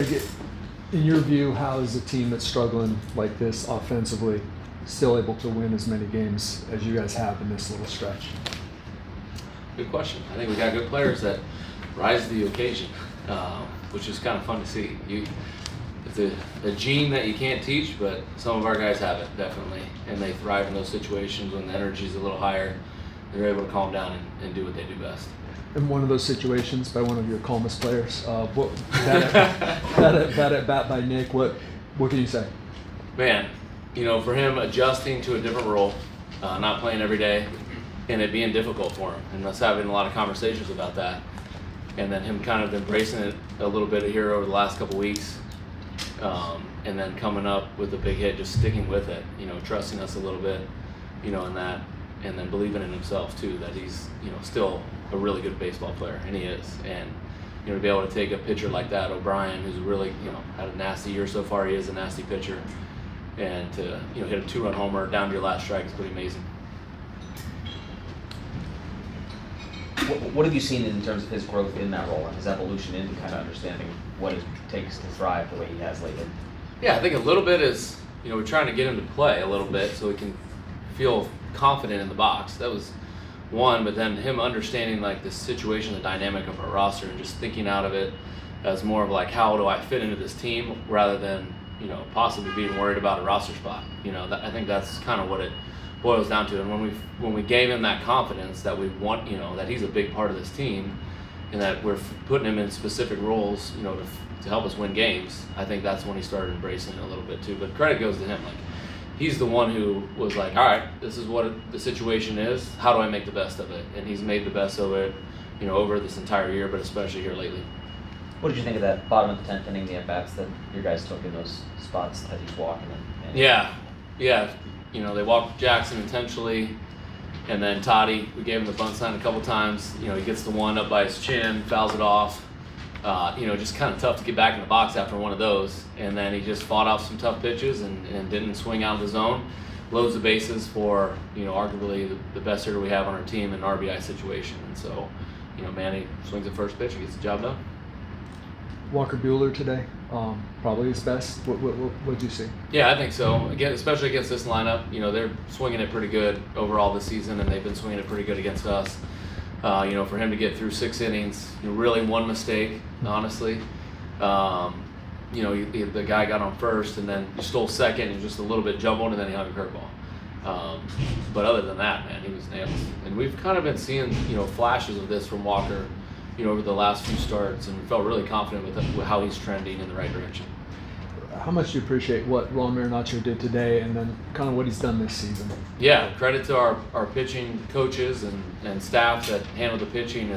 In your view, how is a team that's struggling like this offensively still able to win as many games as you guys have in this little stretch? Good question. I think we got good players that rise to the occasion, which is kind of fun to see. It's a gene that you can't teach, but some of our guys have it, definitely. And they thrive in those situations when the energy is a little higher. They're able to calm down and do what they do best. In one of those situations by one of your calmest players, that at bat by Nick, what can you say? Man, for him adjusting to a different role, not playing every day, and it being difficult for him, and us having a lot of conversations about that, and then him kind of embracing it a little bit here over the last couple weeks, and then coming up with a big hit, just sticking with it, trusting us a little bit, in that, and then believing in himself too, that he's, still a really good baseball player, and he is. And, to be able to take a pitcher like that, O'Brien, who's really, had a nasty year so far, he is a nasty pitcher, and to, hit a 2-run homer down to your last strike is pretty amazing. What have you seen in terms of his growth in that role and his evolution into kind of understanding what it takes to thrive the way he has lately? Yeah, I think a little bit is, we're trying to get him to play a little bit so he can feel confident in the box. That was one, but then him understanding like the situation, the dynamic of our roster, and just thinking out of it as more of like, how do I fit into this team, rather than, possibly being worried about a roster spot. I think that's kind of what it boils down to. And when we gave him that confidence that we want, that he's a big part of this team, and that we're putting him in specific roles, to help us win games, I think that's when he started embracing it a little bit too. But credit goes to him. Like, he's the one who was like, all right, this is what the situation is. How do I make the best of it? And he's made the best of it, over this entire year, but especially here lately. What did you think of that bottom of the 10th inning, the at-bats that your guys took in those spots that he's walking in? Yeah. They walked Jackson intentionally, and then Toddy, we gave him the bunt sign a couple times. He gets the one up by his chin, fouls it off. Just kind of tough to get back in the box after one of those. And then he just fought off some tough pitches and didn't swing out of the zone. Loads the bases for, arguably the best hitter we have on our team in an RBI situation. And so, Manny swings at first pitch and gets the job done. Walker Buehler today, probably his best. What'd you see? Yeah, I think so. Again, especially against this lineup, they're swinging it pretty good overall this season, and they've been swinging it pretty good against us. For him to get through 6 innings, really one mistake, honestly. The guy got on first, and then he stole second, and just a little bit jumbled, and then he hung a curveball. But other than that, man, he was nails. And we've kind of been seeing, flashes of this from Walker, over the last few starts, and we felt really confident with how he's trending in the right direction. How much do you appreciate what Ron Marinaccio did today, and then kind of what he's done this season? Yeah, credit to our pitching coaches and staff that handled the pitching.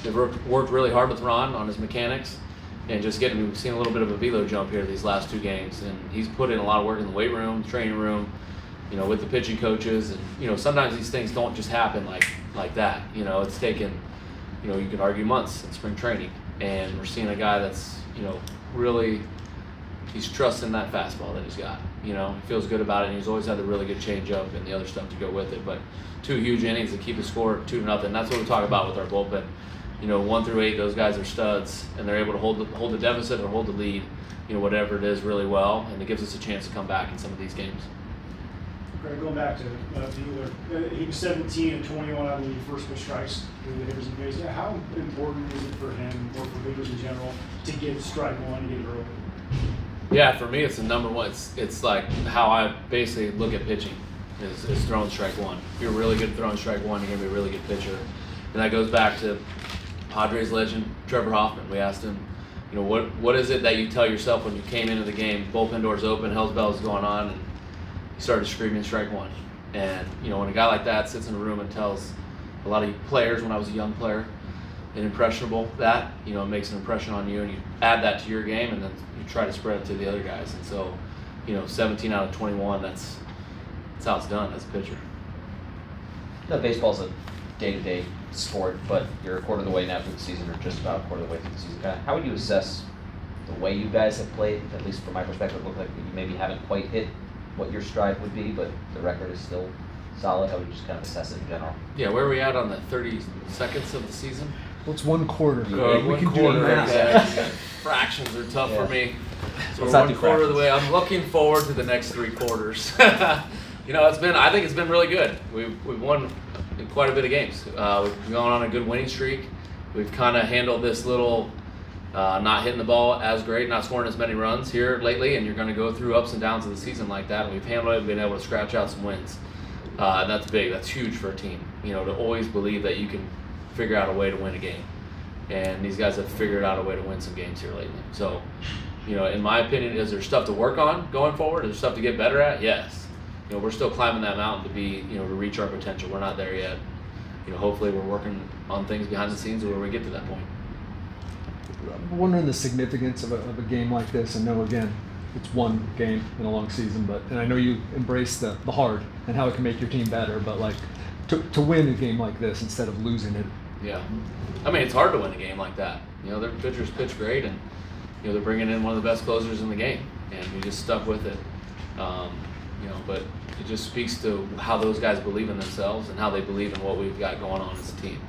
They've worked really hard with Ron on his mechanics, and just we've seen a little bit of a velo jump here these last 2 games, and he's put in a lot of work in the weight room, training room, with the pitching coaches, and sometimes these things don't just happen like that. It's taken, you could argue months in spring training, and we're seeing a guy that's, really, he's trusting that fastball that he's got. He feels good about it, and he's always had the really good changeup and the other stuff to go with it. But 2 huge innings to keep the score 2-0. That's what we talk about with our bullpen. 1 through 8, those guys are studs, and they're able to hold the deficit or hold the lead, whatever it is, really well, and it gives us a chance to come back in some of these games. Greg, going back to Buehler, he was 17 and 21, I believe, first pitch strikes through the hitters and base. How important is it for him, or for hitters in general, to get strike one, to get it early? Yeah, for me, it's the number one. It's like how I basically look at pitching is throwing strike one. If you're really good at throwing strike one, you're going to be a really good pitcher. And that goes back to Padres legend Trevor Hoffman. We asked him, what is it that you tell yourself when you came into the game, bullpen doors open, hell's bells going on, and he started screaming strike one. And, when a guy like that sits in a room and tells a lot of players, when I was a young player, an impressionable, that, it makes an impression on you, and you add that to your game, and then you try to spread it to the other guys. And so, 17 out of 21, that's how it's done as a pitcher. Baseball's a day-to-day sport, but you're a quarter of the way now through the season, or just about a quarter of the way through the season. How would you assess the way you guys have played? At least from my perspective, it looked like you maybe haven't quite hit what your stride would be, but the record is still solid. How would you just kind of assess it in general? Yeah, where are we at on the 30 seconds of the season? Well, it's one quarter. Good, We one can do quarter. math. Exactly. Fractions are tough Yeah. for me. So Let's we're not one do quarter of the way. fractions. I'm looking forward to the next 3 quarters. I think it's been really good. We've won quite a bit of games. We've gone on a good winning streak. We've kind of handled this little not hitting the ball as great, not scoring as many runs here lately, and you're going to go through ups and downs of the season like that. And we've handled it, been able to scratch out some wins. And that's big. That's huge for a team. To always believe that you can figure out a way to win a game. And these guys have figured out a way to win some games here lately. So, in my opinion, is there stuff to work on going forward? Is there stuff to get better at? Yes. We're still climbing that mountain to be, to reach our potential. We're not there yet. Hopefully we're working on things behind the scenes where we get to that point. I'm wondering the significance of a game like this. I know, again, it's one game in a long season, and I know you embrace the hard and how it can make your team better, but like to win a game like this instead of losing it. Yeah. It's hard to win a game like that. Their pitchers pitch great, and they're bringing in one of the best closers in the game, and we just stuck with it. But it just speaks to how those guys believe in themselves and how they believe in what we've got going on as a team.